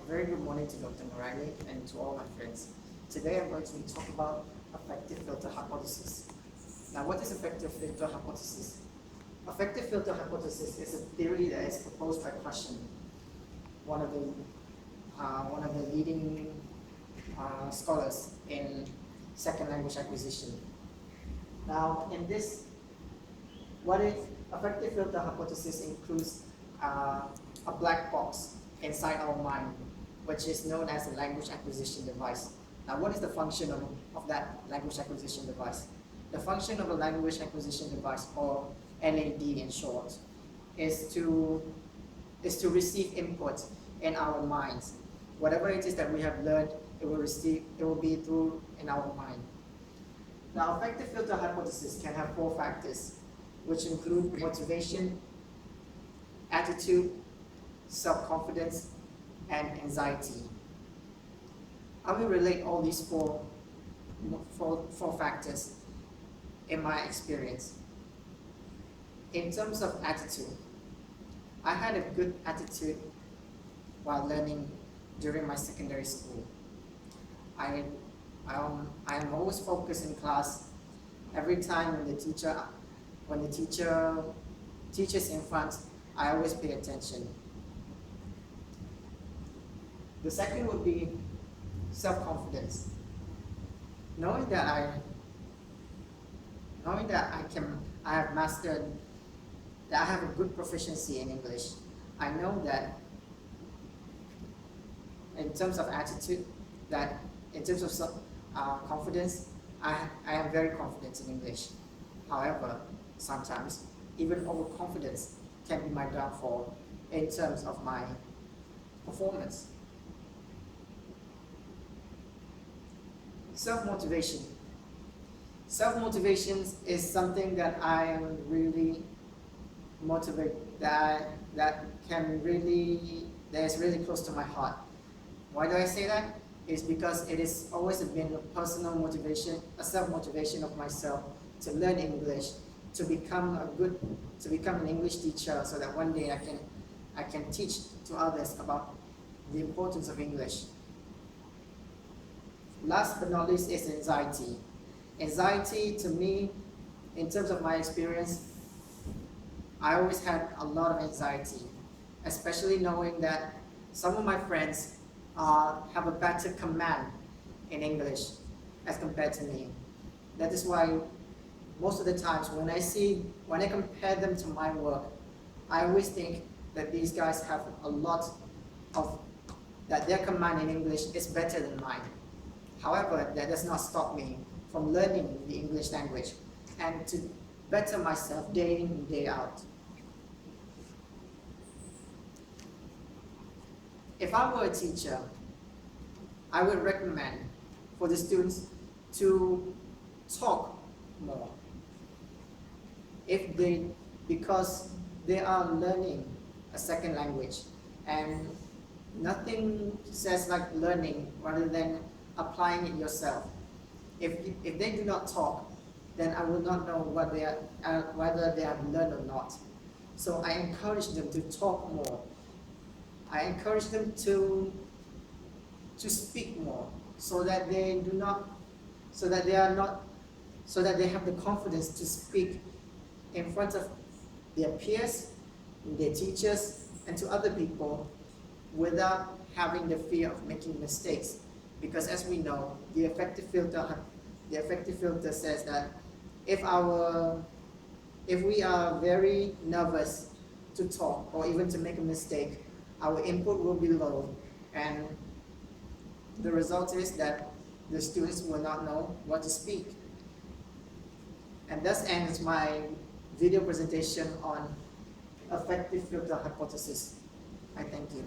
Very good morning to Dr. Morani and to all my friends. Today I'm going to talk about effective filter hypothesis. Now, what is effective filter hypothesis? Effective filter hypothesis is a theory that is proposed by Question, one of the leading scholars in second language acquisition. Now, in this, what if effective filter hypothesis includes a black box inside our mind, which is known as a language acquisition device. Now, what is the function of that language acquisition device? The function of a language acquisition device, or LAD in short, is to receive input in our minds. Whatever it is that we have learned, it will be through in our mind. Now, effective filter hypothesis can have 4 factors, which include motivation, attitude, self-confidence, and anxiety. I will relate all these four factors in my experience. In terms of attitude, I had a good attitude while learning during my secondary school. I am always focused in class. Every time when the teacher teaches in front, I always pay attention. The second would be self-confidence. Knowing that I have mastered, that I have a good proficiency in English, I know that in terms of attitude, that in terms of confidence, I am very confident in English. However, sometimes even overconfidence can be my downfall in terms of my performance. Self-motivation. Self-motivation is something that I am really motivated, that is really close to my heart. Why do I say that? It's because it has always been a personal motivation, a self-motivation of myself to learn English, to become an English teacher, so that one day I can teach to others about the importance of English. Last but not least is anxiety. Anxiety, to me, in terms of my experience, I always had a lot of anxiety, especially knowing that some of my friends have a better command in English as compared to me. That is why most of the times when I compare them to my work, I always think that these guys have that their command in English is better than mine. However, that does not stop me from learning the English language and to better myself day in and day out. If I were a teacher, I would recommend for the students to talk more. Because they are learning a second language, and nothing says like learning rather than applying it yourself. If they do not talk, then I will not know whether they have learned or not. So I encourage them to talk more. I encourage them to speak more, so that they have the confidence to speak in front of their peers, their teachers, and to other people without having the fear of making mistakes. Because as we know, the effective filter says that if we are very nervous to talk or even to make a mistake, our input will be low, and the result is that the students will not know what to speak. And thus ends my video presentation on effective filter hypothesis. I thank you.